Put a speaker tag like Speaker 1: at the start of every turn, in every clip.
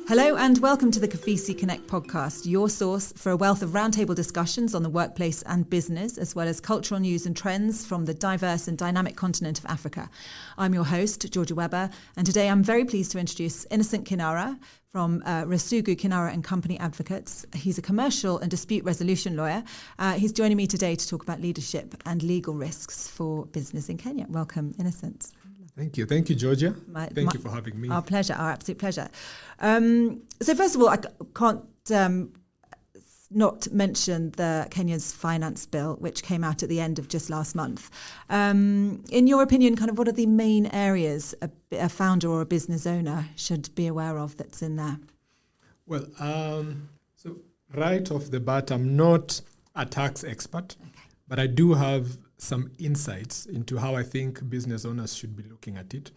Speaker 1: Hello and welcome to the KOFISI Connect podcast, your source for a wealth of roundtable discussions on the workplace and business, as well as cultural news and trends from the diverse and dynamic continent of Africa. I'm your host, Georgia Webber, and today I'm very pleased to introduce Innocent Kinara from Rasugu Kinara Company Advocates. He's a commercial and dispute resolution lawyer. He's joining me today to talk about leadership and legal risks for business in Kenya. Welcome, Innocent.
Speaker 2: Thank you, Georgia. Thank you for having me.
Speaker 1: Our pleasure, our absolute pleasure. So first of all, I can't not mention the Kenya's finance bill, which came out at the end of just last month. In your opinion, kind of what are the main areas a founder or a business owner should be aware of that's in there?
Speaker 2: Well, so right off the bat, I'm not a tax expert, but I do have some insights into how I think business owners should be looking at it.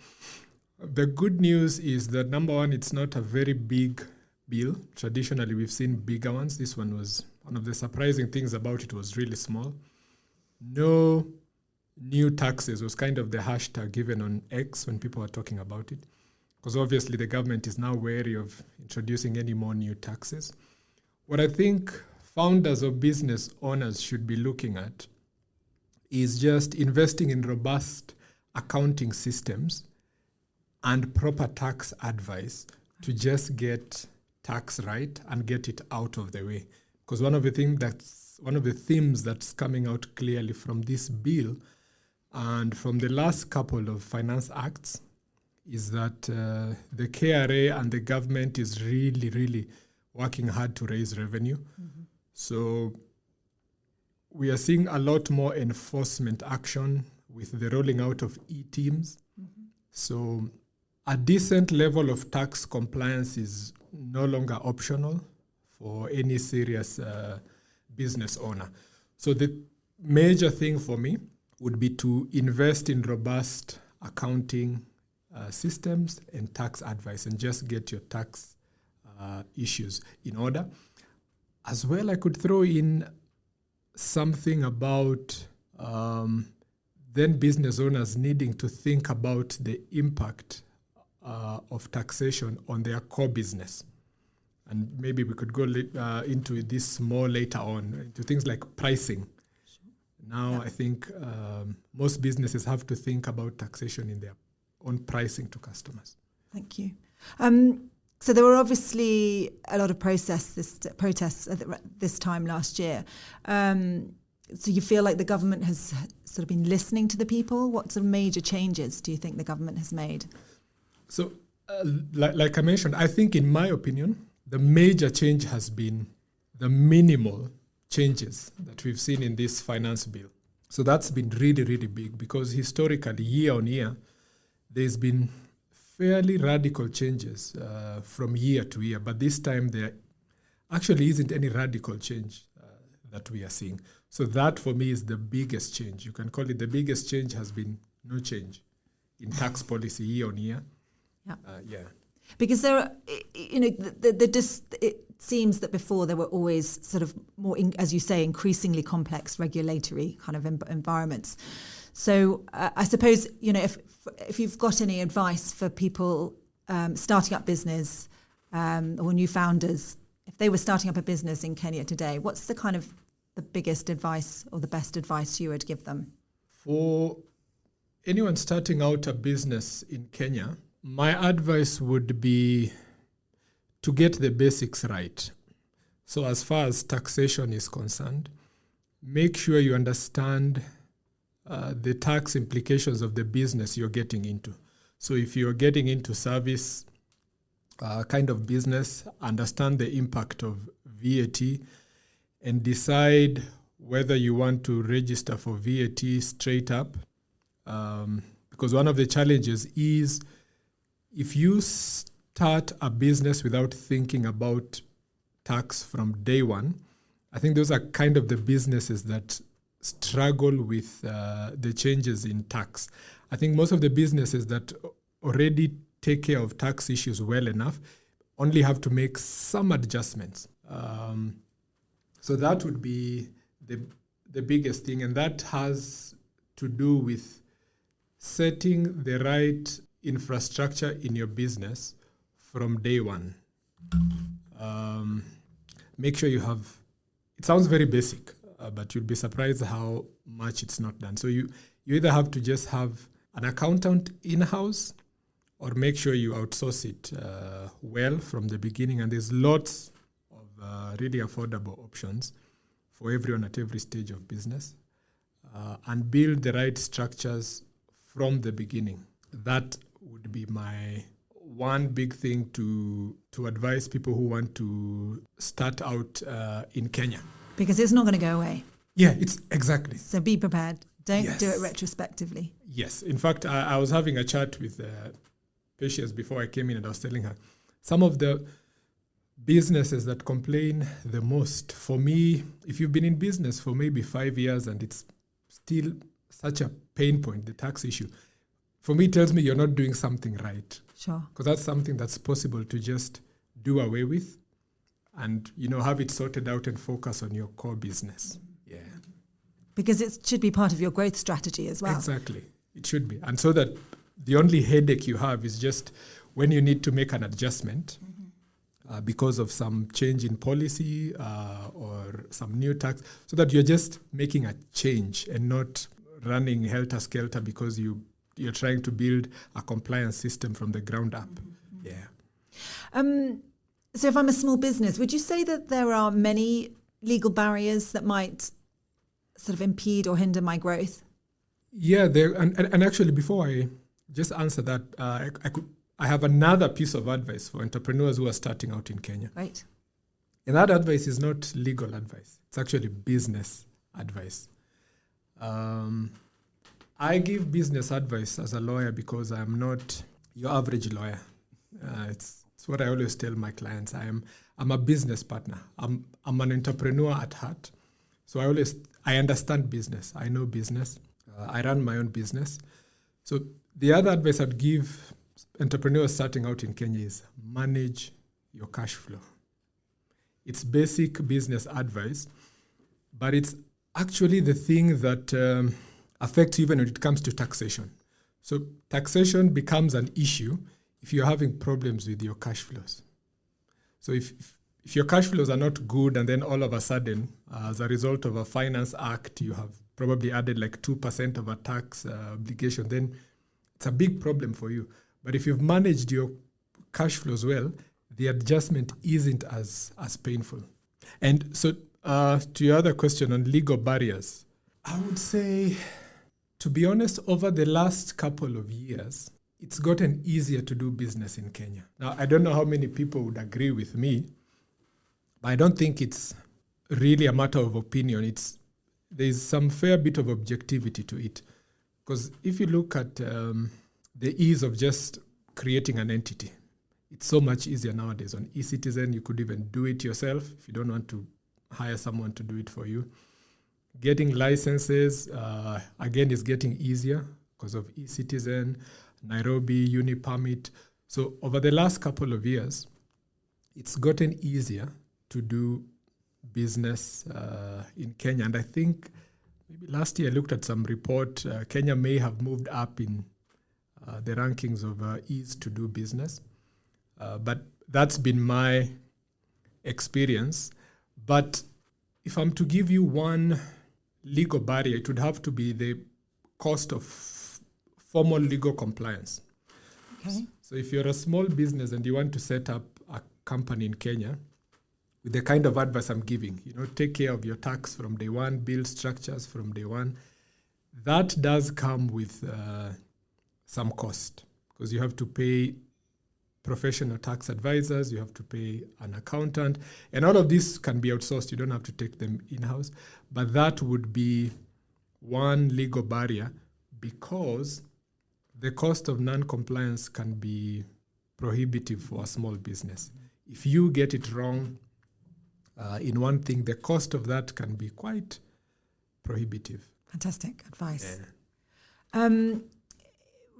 Speaker 2: The good news is that, number one, it's not a very big bill. Traditionally, we've seen bigger ones. This one was, one of the surprising things about it was really small. No new taxes was kind of the hashtag given on X when people were talking about it, because obviously the government is now wary of introducing any more new taxes. What I think founders or business owners should be looking at is just investing in robust accounting systems and proper tax advice to just get tax right and get it out of the way. Because one of the themes that's coming out clearly from this bill and from the last couple of finance acts is that the KRA and the government is really working hard to raise revenue. Mm-hmm. So we are seeing a lot more enforcement action with the rolling out of e-teams. Mm-hmm. So a decent level of tax compliance is no longer optional for any serious business owner. So the major thing for me would be to invest in robust accounting systems and tax advice and just get your tax issues in order. As well, I could throw in something about then business owners needing to think about the impact of taxation on their core business. And maybe we could go into this more later on, into things like pricing. Sure. Now, yeah. I think most businesses have to think about taxation in their own pricing to customers.
Speaker 1: Thank you. So there were obviously a lot of protests this time last year. So you feel like the government has sort of been listening to the people? What sort of major changes do you think the government has made?
Speaker 2: So like I mentioned, I think in my opinion, the major change has been the minimal changes that we've seen in this finance bill. So that's been really big because historically, year on year, there's been fairly radical changes from year to year, but this time there actually isn't any radical change that we are seeing. So that for me is the biggest change. You can call it the biggest change has been no change in tax policy year on year. Yeah.
Speaker 1: Because there are, it seems that before there were always sort of more, as you say, increasingly complex regulatory kind of environments. So I suppose, if you've got any advice for people starting up business or new founders, if they were starting up a business in Kenya today, what's the kind of the biggest advice or the best advice you would give them?
Speaker 2: For anyone starting out a business in Kenya, my advice would be to get the basics right. So as far as taxation is concerned, make sure you understand the tax implications of the business you're getting into. So if you're getting into service kind of business, understand the impact of VAT and decide whether you want to register for VAT straight up. Because one of the challenges is if you start a business without thinking about tax from day one, I think those are kind of the businesses that struggle with the changes in tax. I think most of the businesses that already take care of tax issues well enough only have to make some adjustments. So that would be the biggest thing, and that has to do with setting the right infrastructure in your business from day one. Make sure you have, it sounds very basic, but you'll be surprised how much it's not done. So you either have to just have an accountant in-house or make sure you outsource it well from the beginning. And there's lots of really affordable options for everyone at every stage of business, and build the right structures from the beginning. That would be my one big thing to advise people who want to start out in Kenya.
Speaker 1: Because it's not going to go away.
Speaker 2: Yeah, it's exactly.
Speaker 1: So be prepared. Don't do it retrospectively.
Speaker 2: Yes. In fact, I was having a chat with Patience before I came in, and I was telling her some of the businesses that complain the most. For me, if you've been in business for maybe 5 years and it's still such a pain point, the tax issue, for me, it tells me you're not doing something right.
Speaker 1: Sure.
Speaker 2: Because that's something that's possible to just do away with and, have it sorted out and focus on your core business. Yeah.
Speaker 1: Because it should be part of your growth strategy as well.
Speaker 2: Exactly. It should be. And so that the only headache you have is just when you need to make an adjustment because of some change in policy or some new tax, so that you're just making a change and not running helter-skelter because you're trying to build a compliance system from the ground up. Yeah.
Speaker 1: So if I'm a small business, would you say that there are many legal barriers that might sort of impede or hinder my growth?
Speaker 2: Yeah, and actually before I just answer that, I have another piece of advice for entrepreneurs who are starting out in Kenya.
Speaker 1: Right.
Speaker 2: And that advice is not legal advice. It's actually business advice. I give business advice as a lawyer because I'm not your average lawyer. It's what I always tell my clients. I'm a business partner. I'm an entrepreneur at heart. So I understand business. I know business. I run my own business. So the other advice I'd give entrepreneurs starting out in Kenya is manage your cash flow. It's basic business advice, but it's actually the thing that affects you even when it comes to taxation. So taxation becomes an issue if you're having problems with your cash flows. So if your cash flows are not good and then all of a sudden, as a result of a finance act, you have probably added like 2% of a tax obligation, then it's a big problem for you. But if you've managed your cash flows well, the adjustment isn't as painful. And so to your other question on legal barriers, I would say, to be honest, over the last couple of years, it's gotten easier to do business in Kenya. Now, I don't know how many people would agree with me, but I don't think it's really a matter of opinion. There's some fair bit of objectivity to it. Because if you look at the ease of just creating an entity, it's so much easier nowadays. On eCitizen, you could even do it yourself if you don't want to hire someone to do it for you. Getting licenses, again, is getting easier because of eCitizen, Nairobi, UniPermit. So over the last couple of years, it's gotten easier to do business in Kenya. And I think maybe last year I looked at some report, Kenya may have moved up in the rankings of ease to do business. But that's been my experience. But if I'm to give you one legal barrier, it would have to be the cost of formal legal compliance.
Speaker 1: Okay.
Speaker 2: So if you're a small business and you want to set up a company in Kenya, with the kind of advice I'm giving, take care of your tax from day one, build structures from day one. That does come with some cost because you have to pay professional tax advisors, you have to pay an accountant, and all of this can be outsourced. You don't have to take them in-house. But that would be one legal barrier because the cost of non-compliance can be prohibitive for a small business. If you get it wrong in one thing, the cost of that can be quite prohibitive.
Speaker 1: Fantastic advice. Yeah.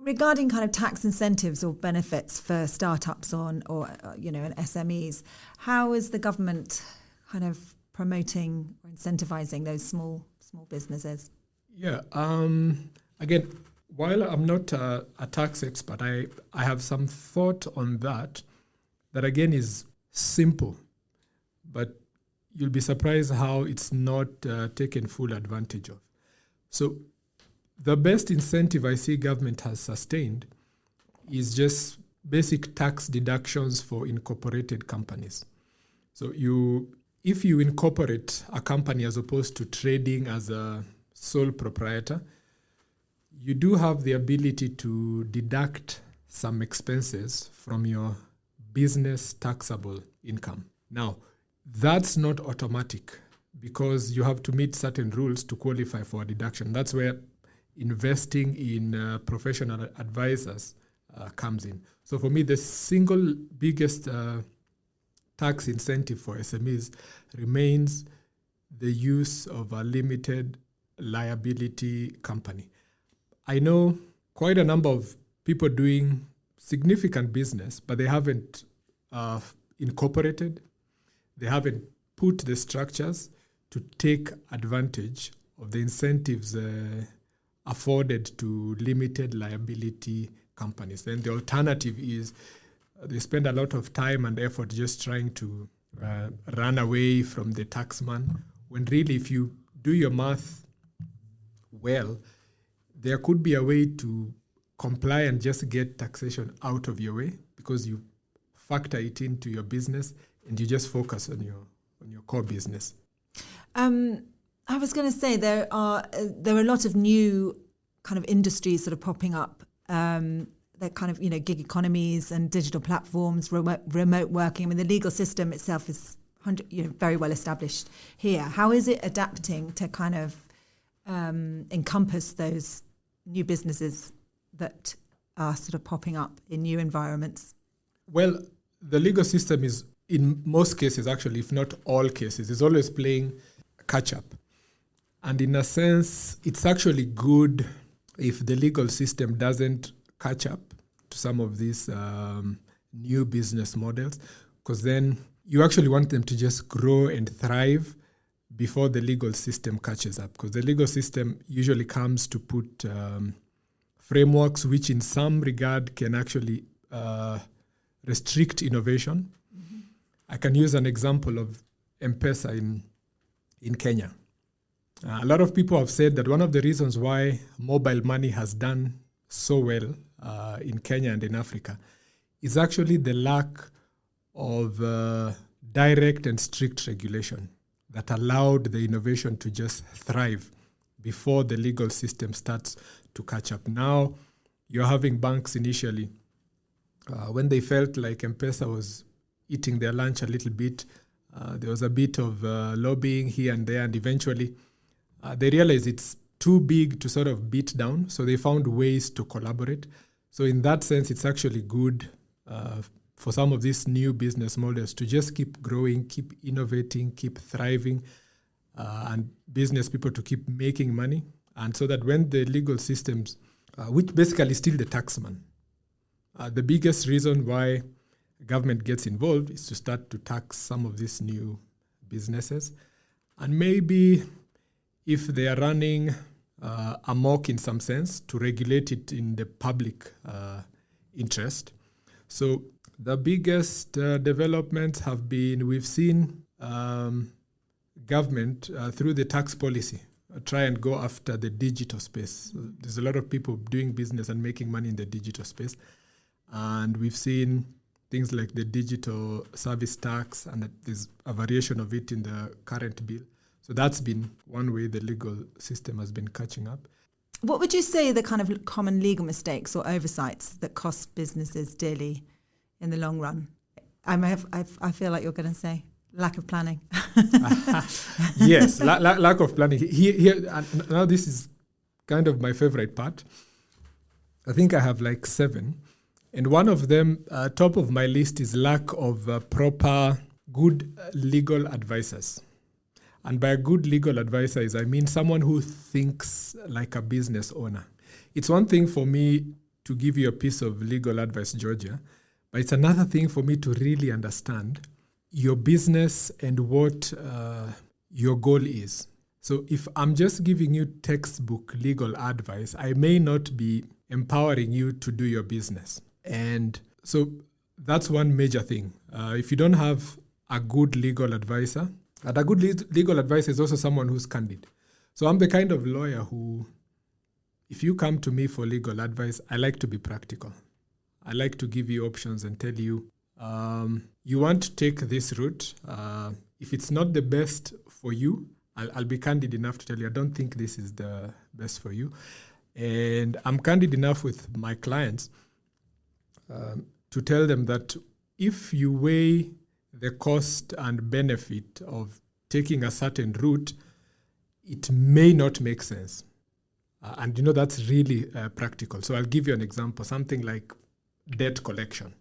Speaker 1: Regarding kind of tax incentives or benefits for startups or and SMEs, how is the government kind of promoting or incentivizing those small businesses?
Speaker 2: Yeah. Again, while I'm not a tax expert, I have some thought on that again is simple, but you'll be surprised how it's not taken full advantage of. So the best incentive I see government has sustained is just basic tax deductions for incorporated companies. So if you incorporate a company as opposed to trading as a sole proprietor, you do have the ability to deduct some expenses from your business taxable income. Now, that's not automatic because you have to meet certain rules to qualify for a deduction. That's where investing in professional advisors comes in. So for me, the single biggest tax incentive for SMEs remains the use of a limited liability company. I know quite a number of people doing significant business, but they haven't incorporated. They haven't put the structures to take advantage of the incentives afforded to limited liability companies. Then the alternative is they spend a lot of time and effort just trying to run away from the taxman, when really if you do your math well, there could be a way to comply and just get taxation out of your way because you factor it into your business and you just focus on your core business.
Speaker 1: I was going to say there are a lot of new kind of industries sort of popping up. They're kind of, gig economies and digital platforms, remote working. I mean, the legal system itself is very well established here. How is it adapting to kind of encompass those new businesses that are sort of popping up in new environments?
Speaker 2: Well, the legal system is, in most cases, actually, if not all cases, is always playing catch up. And in a sense, it's actually good if the legal system doesn't catch up to some of these new business models, because then you actually want them to just grow and thrive before the legal system catches up, because the legal system usually comes to put frameworks which in some regard can actually restrict innovation. Mm-hmm. I can use an example of M-Pesa in Kenya. A lot of people have said that one of the reasons why mobile money has done so well in Kenya and in Africa is actually the lack of direct and strict regulation that allowed the innovation to just thrive before the legal system starts to catch up. Now, you're having banks initially, when they felt like M-Pesa was eating their lunch a little bit, there was a bit of lobbying here and there, and eventually they realized it's too big to sort of beat down, so they found ways to collaborate. So in that sense, it's actually good for some of these new business models to just keep growing, keep innovating, keep thriving, and business people to keep making money. And so that when the legal systems, which basically still the taxman, the biggest reason why government gets involved is to start to tax some of these new businesses. And maybe if they are running amok in some sense, to regulate it in the public interest. So the biggest developments have been, we've seen government through the tax policy try and go after the digital space. So there's a lot of people doing business and making money in the digital space. And we've seen things like the digital service tax, and there's a variation of it in the current bill. So that's been one way the legal system has been catching up.
Speaker 1: What would you say are the kind of common legal mistakes or oversights that cost businesses dearly in the long run? I feel like you're going to say lack of planning.
Speaker 2: Yes, lack of planning. Here, now this is kind of my favorite part. I think I have like 7. And one of them, top of my list, is lack of proper good legal advisors. And by a good legal advisor I mean someone who thinks like a business owner. It's one thing for me to give you a piece of legal advice, Georgia, but it's another thing for me to really understand your business and what your goal is. So if I'm just giving you textbook legal advice, I may not be empowering you to do your business. And so that's one major thing. If you don't have a good legal advisor, and a good legal advisor is also someone who's candid. So I'm the kind of lawyer who, if you come to me for legal advice, I like to be practical. I like to give you options and tell you, you want to take this route. If it's not the best for you, I'll be candid enough to tell you, I don't think this is the best for you. And I'm candid enough with my clients to tell them that if you weigh the cost and benefit of taking a certain route, it may not make sense. And that's really practical. So I'll give you an example, something like debt collection.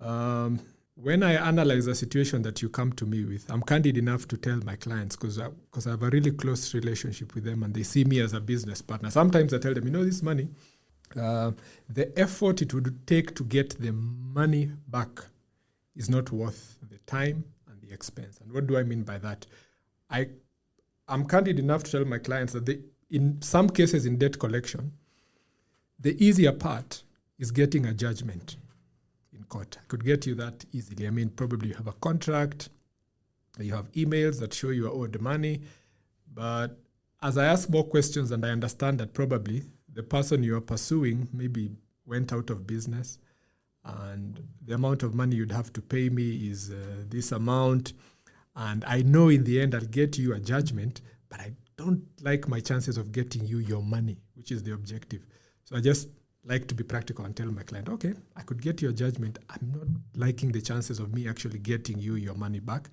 Speaker 2: Mm-hmm. When I analyze a situation that you come to me with, I'm candid enough to tell my clients because I have a really close relationship with them and they see me as a business partner. Sometimes I tell them, this money, the effort it would take to get the money back is not worth the time and the expense. And what do I mean by that? I'm candid enough to tell my clients that in some cases in debt collection, the easier part is getting a judgment in court. I could get you that easily. Probably you have a contract, you have emails that show you are owed money. But as I ask more questions and I understand that probably the person you are pursuing maybe went out of business and the amount of money you'd have to pay me is this amount. And I know in the end I'll get you a judgment, but I don't like my chances of getting you your money, which is the objective. So I just like to be practical and tell my client, okay, I could get your judgment. I'm not liking the chances of me actually getting you your money back.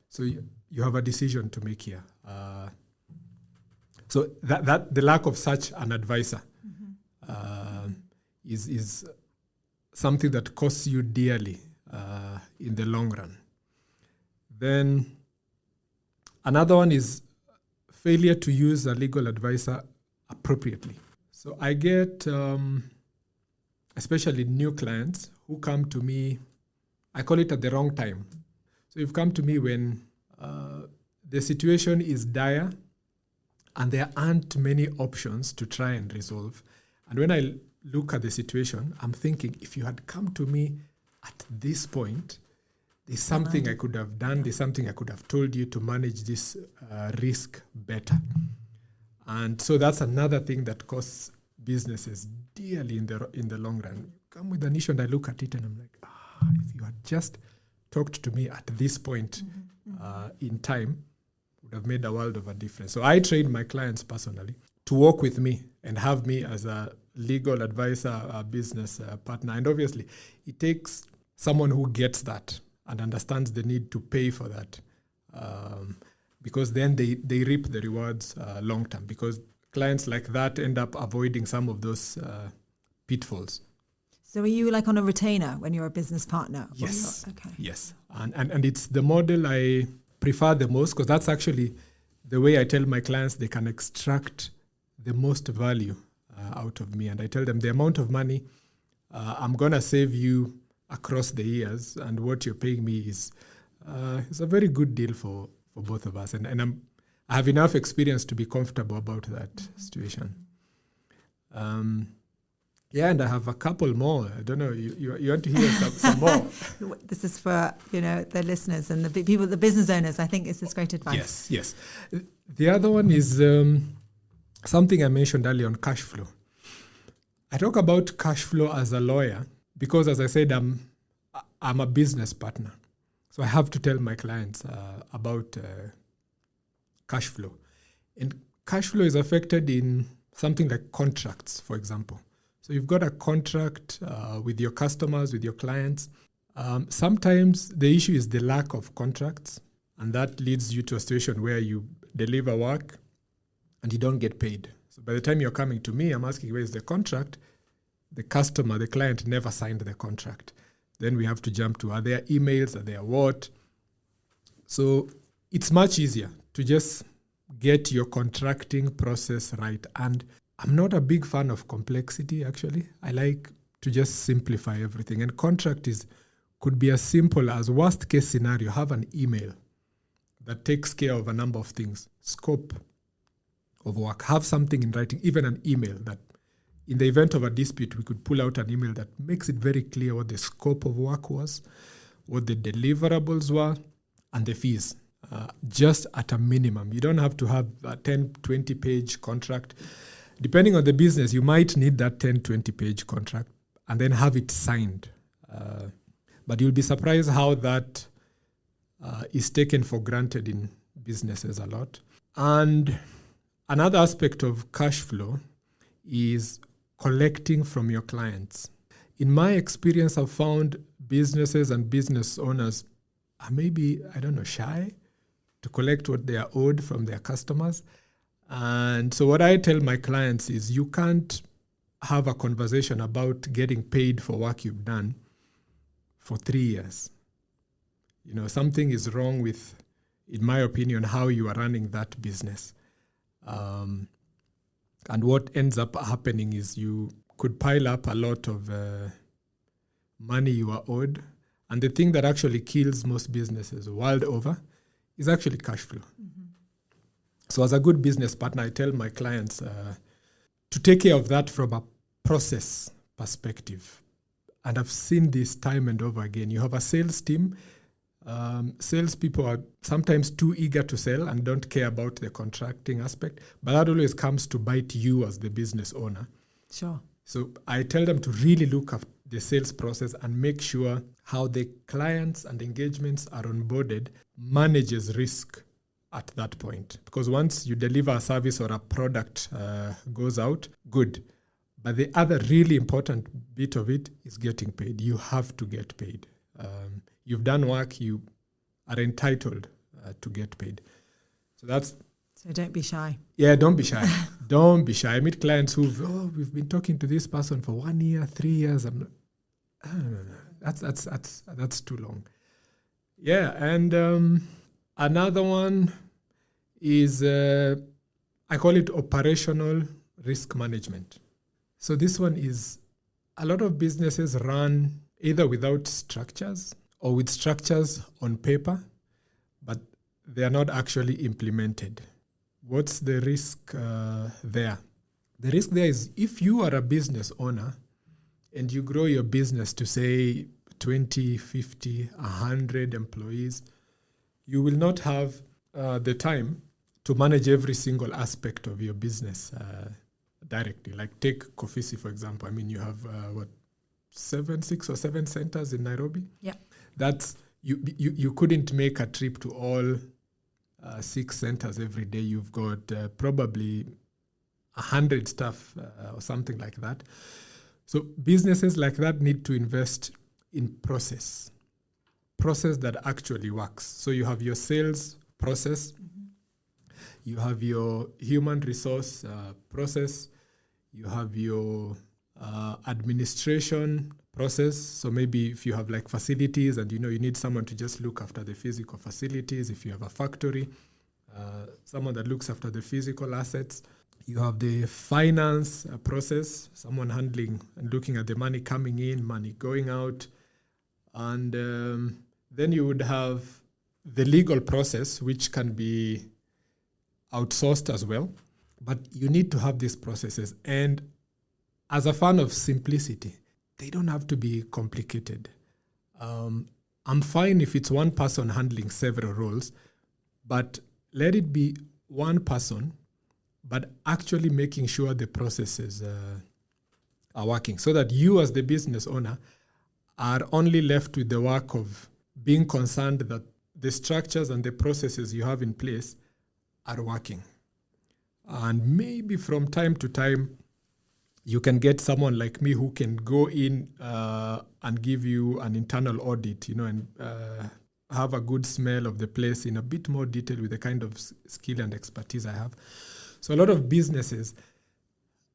Speaker 2: So you have a decision to make here. So that the lack of such an advisor is something that costs you dearly in the long run. Then another one is failure to use a legal advisor appropriately. So I get, especially new clients who come to me, I call it at the wrong time. So you've come to me when the situation is dire and there aren't many options to try and resolve. And when I look at the situation, I'm thinking, if you had come to me at this point, there's something I could have done, there's something I could have told you to manage this risk better. And so that's another thing that costs businesses dearly in the long run. You come with an issue and I look at it and I'm like, if you had just talked to me at this point in time, would have made a world of a difference. So I train my clients personally to work with me and have me as a legal advisor, a business partner. And obviously, it takes someone who gets that and understands the need to pay for that, because then they reap the rewards long term, because clients like that end up avoiding some of those pitfalls.
Speaker 1: So are you like on a retainer when you're a business partner?
Speaker 2: Yes.
Speaker 1: Okay.
Speaker 2: Yes. And it's the model I prefer the most, because that's actually the way I tell my clients they can extract the most value out of me. And I tell them the amount of money I'm going to save you across the years, and what you're paying me is a very good deal for both of us. And I have enough experience to be comfortable about that situation. And I have a couple more. I don't know, you want to hear some more?
Speaker 1: This is for, the listeners and the people, the business owners. I think this is great advice.
Speaker 2: Yes. The other one is something I mentioned earlier on, cash flow. I talk about cash flow as a lawyer because, as I said, I'm a business partner. So I have to tell my clients about cash flow. And cash flow is affected in something like contracts, for example. So you've got a contract with your customers, with your clients. Sometimes the issue is the lack of contracts, and that leads you to a situation where you deliver work and you don't get paid. So by the time you're coming to me, I'm asking, where is the contract? The customer, the client never signed the contract. Then we have to jump to, are there emails? Are there what? So it's much easier to just get your contracting process right. And I'm not a big fan of complexity, actually. I like to just simplify everything. And contract could be as simple as, worst case scenario, have an email that takes care of a number of things. Scope of work. Have something in writing, even an email that in the event of a dispute, we could pull out an email that makes it very clear what the scope of work was, what the deliverables were, and the fees, just at a minimum. You don't have to have a 10, 20-page contract. Depending on the business, you might need that 10, 20-page contract and then have it signed. But you'll be surprised how that is taken for granted in businesses a lot. And another aspect of cash flow is collecting from your clients. In my experience, I've found businesses and business owners are maybe, shy to collect what they are owed from their customers. And so what I tell my clients is you can't have a conversation about getting paid for work you've done for 3 years. Something is wrong with, in my opinion, how you are running that business. And what ends up happening is you could pile up a lot of money you are owed. And the thing that actually kills most businesses world over is actually cash flow. Mm-hmm. So as a good business partner, I tell my clients to take care of that from a process perspective. And I've seen this time and over again. You have a sales team. Salespeople are sometimes too eager to sell and don't care about the contracting aspect. But that always comes to bite you as the business owner.
Speaker 1: Sure.
Speaker 2: So I tell them to really look at the sales process and make sure how the clients and engagements are onboarded manages risk at that point. Because once you deliver a service or a product goes out, good. But the other really important bit of it is getting paid. You have to get paid. You've done work, you are entitled to get paid. So
Speaker 1: don't be shy.
Speaker 2: Yeah, don't be shy. Don't be shy. I meet clients we've been talking to this person for 1 year, 3 years. That's too long. Yeah, and another one is I call it operational risk management. So this one is a lot of businesses run either without structures or with structures on paper, but they are not actually implemented. What's the risk there? The risk there is if you are a business owner and you grow your business to say 20, 50, 100 employees, you will not have the time to manage every single aspect of your business directly. Like take KOFISI, for example. I mean, you have 6 or 7 centers in Nairobi.
Speaker 1: Yeah.
Speaker 2: That's you couldn't make a trip to all 6 centers every day. You've got probably 100 staff or something like that. So businesses like that need to invest in process that actually works. So you have your sales process, you have your human resource process, you have your administration process. So maybe if you have like facilities and you need someone to just look after the physical facilities. If you have a factory, someone that looks after the physical assets. You have the finance process, someone handling and looking at the money coming in, money going out. And then you would have the legal process, which can be outsourced as well. But you need to have these processes. And as a fan of simplicity, they don't have to be complicated. I'm fine if it's one person handling several roles, but let it be one person, but actually making sure the processes are working so that you as the business owner are only left with the work of being concerned that the structures and the processes you have in place are working. And maybe from time to time, you can get someone like me who can go in and give you an internal audit, and have a good smell of the place in a bit more detail with the kind of skill and expertise I have. So a lot of businesses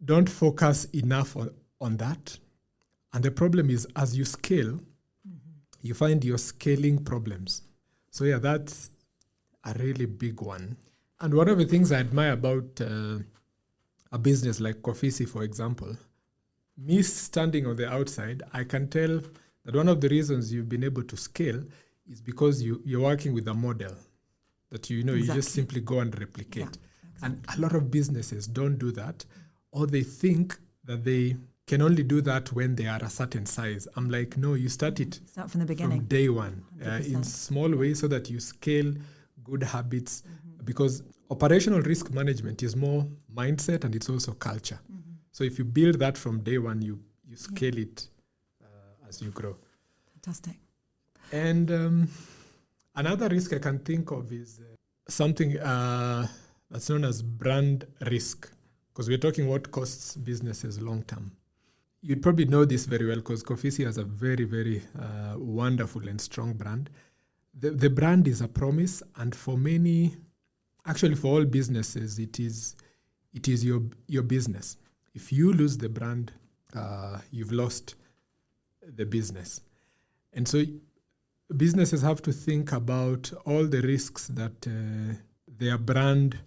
Speaker 2: don't focus enough on that. And the problem is as you scale, you find you're scaling problems. So yeah, that's a really big one. And one of the things I admire about a business like KOFISI, for example, me standing on the outside, I can tell that one of the reasons you've been able to scale is because you're working with a model that exactly. You just simply go and replicate. Yeah, exactly. And a lot of businesses don't do that, or they think that they can only do that when they are a certain size. I'm like, no, you start
Speaker 1: from the beginning,
Speaker 2: from day one, in small ways, so that you scale good habits. Because operational risk management is more mindset, and it's also culture. So if you build that from day one, you scale it as you grow.
Speaker 1: Fantastic.
Speaker 2: And another risk I can think of is something that's known as brand risk, because we're talking what costs businesses long term. You'd probably know this very well because KOFISI has a very, very wonderful and strong brand. The brand is a promise, and for many, actually for all businesses, it is your business. If you lose the brand, you've lost the business. And so businesses have to think about all the risks that their brand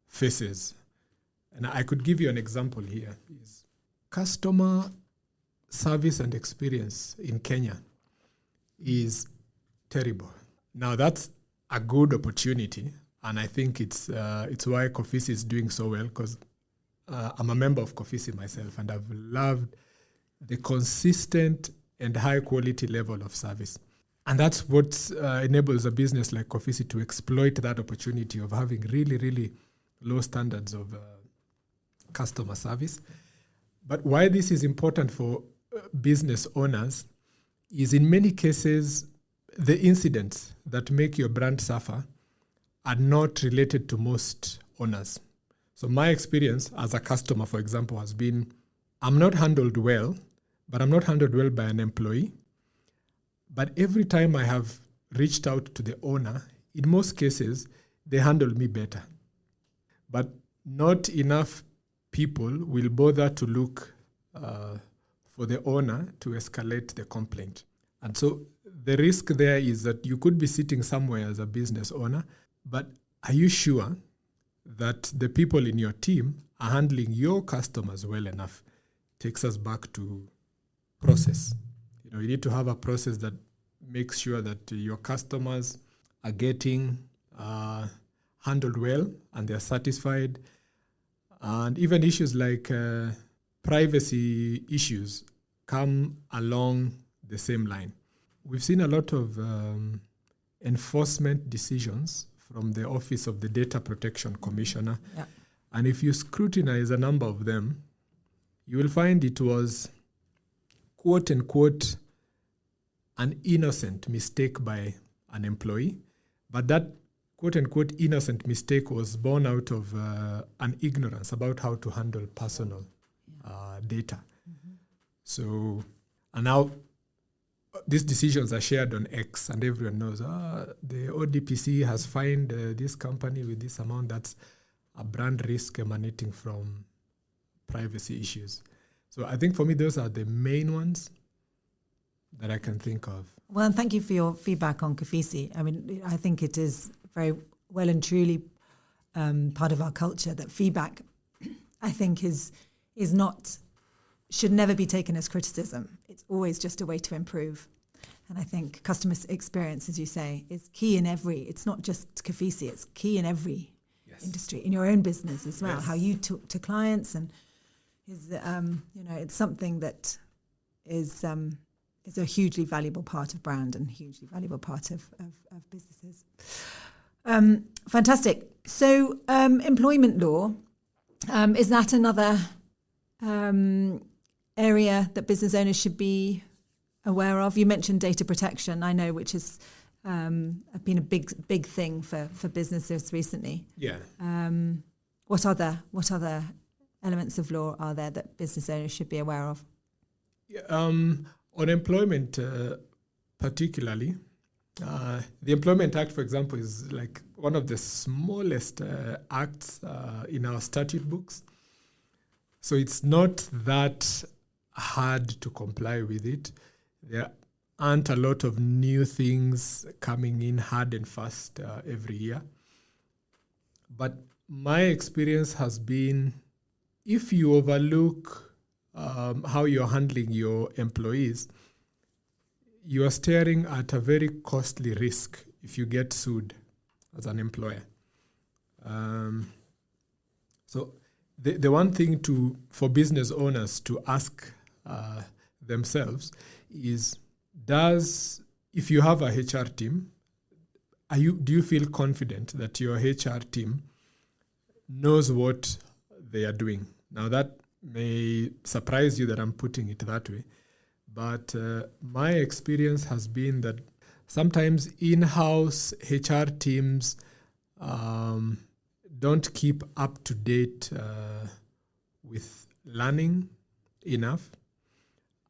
Speaker 2: faces. And I could give you an example here. Is customer service and experience in Kenya is terrible. Now that's a good opportunity, and I think it's why KOFISI is doing so well, because I'm a member of KOFISI myself, and I've loved the consistent and high quality level of service. And that's what enables a business like KOFISI to exploit that opportunity of having really, really low standards of customer service. But why this is important for business owners is, in many cases, the incidents that make your brand suffer are not related to most owners. So my experience as a customer, for example, has been, I'm not handled well, but I'm not handled well by an employee. But every time I have reached out to the owner, in most cases, they handle me better. But not enough people will bother to look for the owner to escalate the complaint. And so the risk there is that you could be sitting somewhere as a business owner, but are you sure that the people in your team are handling your customers well enough? Takes us back to process. You need to have a process that makes sure that your customers are getting handled well and they're satisfied. And even issues like privacy issues come along the same line. We've seen a lot of enforcement decisions from the Office of the Data Protection Commissioner. Yeah. And if you scrutinize a number of them, you will find it was, quote unquote, an innocent mistake by an employee. But that quote unquote innocent mistake was born out of an ignorance about how to handle personal data. So, and now these decisions are shared on X, and everyone knows, the ODPC has fined this company with this amount. That's a brand risk emanating from privacy issues. So I think for me, those are the main ones that I can think of.
Speaker 1: Well, and thank you for your feedback on KOFISI. I mean, I think it is very well and truly part of our culture that feedback, I think, should never be taken as criticism. It's always just a way to improve. And I think customer experience, as you say, is key in it's not just KOFISI, it's key in every industry, in your own business as well. Yes. How you talk to clients, and it's something that is a hugely valuable part of brand and hugely valuable part of businesses. Fantastic. So employment law, is that another area that business owners should be aware of? You mentioned data protection, I know, which has been a big thing for businesses recently.
Speaker 2: Yeah.
Speaker 1: What other elements of law are there that business owners should be aware of? On
Speaker 2: employment particularly, the Employment Act, for example, is like one of the smallest acts in our statute books. So it's not that hard to comply with it. There aren't a lot of new things coming in hard and fast every year. But my experience has been, if you overlook how you're handling your employees, you are staring at a very costly risk if you get sued as an employer. So the one thing for business owners to ask themselves is, if you have a HR team, do you feel confident that your HR team knows what they are doing? Now, that may surprise you that I'm putting it that way, but my experience has been that sometimes in-house HR teams don't keep up to date with learning enough.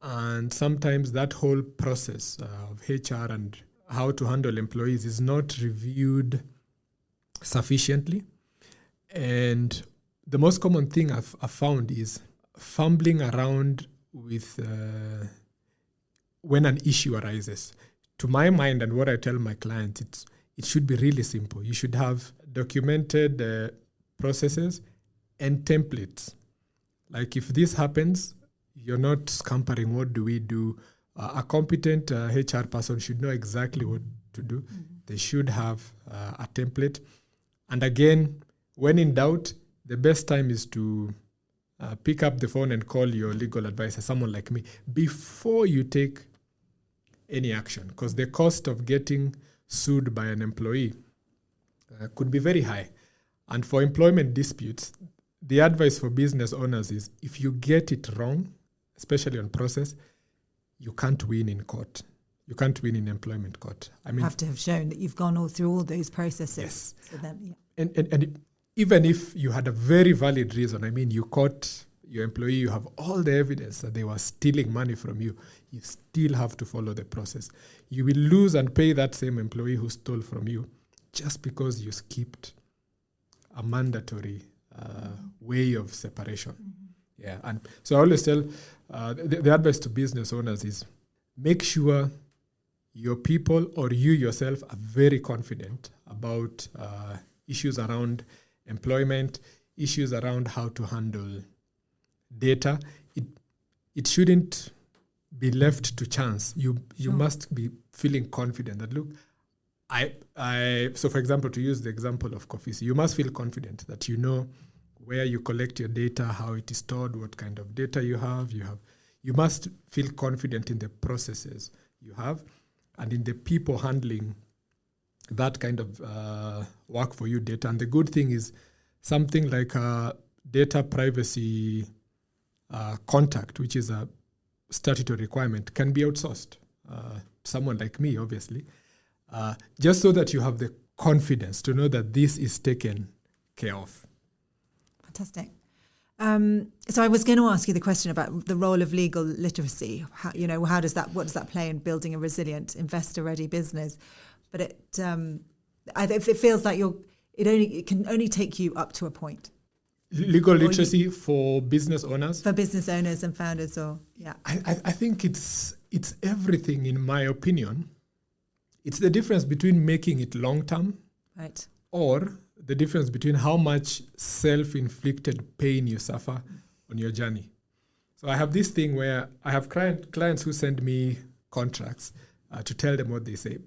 Speaker 2: And sometimes that whole process of HR and how to handle employees is not reviewed sufficiently. And the most common thing I've found is fumbling around with when an issue arises. To my mind and what I tell my clients, it should be really simple. You should have documented processes and templates. Like if this happens, you're not scampering, what do we do? A competent HR person should know exactly what to do. Mm-hmm. They should have a template. And again, when in doubt, the best time is to pick up the phone and call your legal advisor, someone like me, before you take any action. Because the cost of getting sued by an employee could be very high. And for employment disputes, the advice for business owners is, if you get it wrong, especially on process, you can't win in court. You can't win in employment court. I mean,
Speaker 1: you have to have shown that you've gone all through all those processes.
Speaker 2: Yes.
Speaker 1: So then, yeah.
Speaker 2: And even if you had a very valid reason, I mean, you caught your employee, you have all the evidence that they were stealing money from you, you still have to follow the process. You will lose and pay that same employee who stole from you just because you skipped a mandatory way of separation. Mm-hmm. Yeah, and so I always tell the advice to business owners is, make sure your people or you yourself are very confident about issues around employment, issues around how to handle data. It shouldn't be left to chance. You must be feeling confident that, look, so for example, to use the example of KOFISI, you must feel confident that you know where you collect your data, how it is stored, what kind of data you have. You must feel confident in the processes you have and in the people handling that kind of work for you data. And the good thing is something like a data privacy contact, which is a statutory requirement, can be outsourced. Someone like me, obviously, just so that you have the confidence to know that this is taken care of.
Speaker 1: Fantastic. So I was going to ask you the question about the role of legal literacy. What does that play in building a resilient, investor-ready business? But it feels like it can only take you up to a point.
Speaker 2: Legal literacy for business owners?
Speaker 1: For business owners and founders,
Speaker 2: I think it's everything, in my opinion. It's the difference between making it long-term,
Speaker 1: right,
Speaker 2: or the difference between how much self-inflicted pain you suffer on your journey. So I have this thing where I have clients who send me contracts to tell them what they say.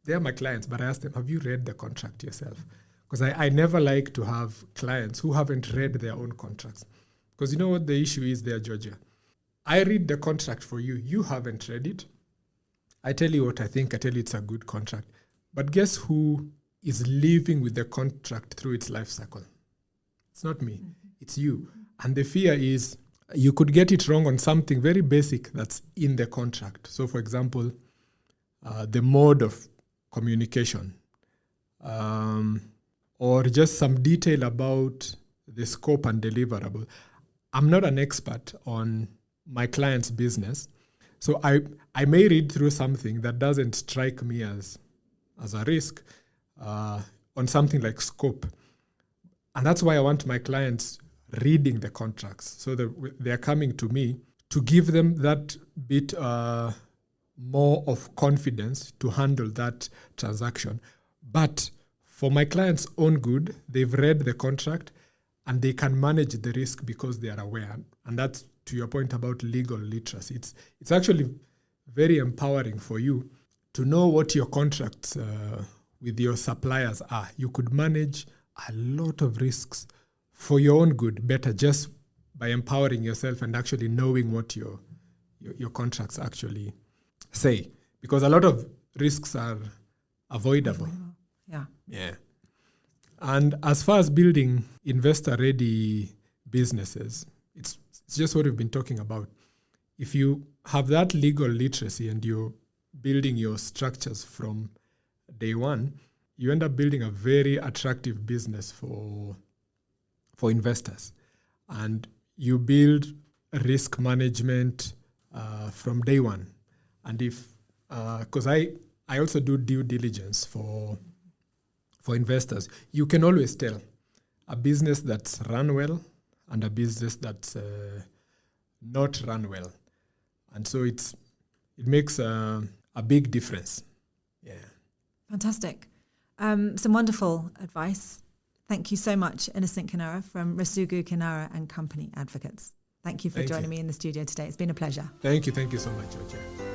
Speaker 2: They're my clients, but I ask them, have you read the contract yourself? Because I never like to have clients who haven't read their own contracts. Because you know what the issue is there, Georgia? I read the contract for you. You haven't read it. I tell you what I think. I tell you it's a good contract. But guess who is living with the contract through its life cycle? It's not me. It's you. And the fear is you could get it wrong on something very basic that's in the contract. So, for example, the mode of communication, or just some detail about the scope and deliverable. I'm not an expert on my client's business, so I may read through something that doesn't strike me as a risk on something like scope. And that's why I want my clients reading the contracts, so that they're coming to me to give them that bit more of confidence to handle that transaction. But for my client's own good, they've read the contract and they can manage the risk because they are aware. And that's, to your point about legal literacy, it's actually very empowering for you to know what your contracts with your suppliers are. You could manage a lot of risks for your own good better just by empowering yourself and actually knowing what your contracts actually say. Because a lot of risks are avoidable. Yeah. And as far as building investor-ready businesses, it's just what we've been talking about. If you have that legal literacy and you're building your structures from day one, you end up building a very attractive business for investors. And you build risk management from day one. And because I also do due diligence for investors, you can always tell a business that's run well and a business that's not run well. And so it makes a big difference. Yeah.
Speaker 1: Fantastic. Some wonderful advice. Thank you so much, Innocent Kinara from Rasugu Kinara and Company Advocates. Thank you for joining me in the studio today. It's been a pleasure.
Speaker 2: Thank you so much, Georgia.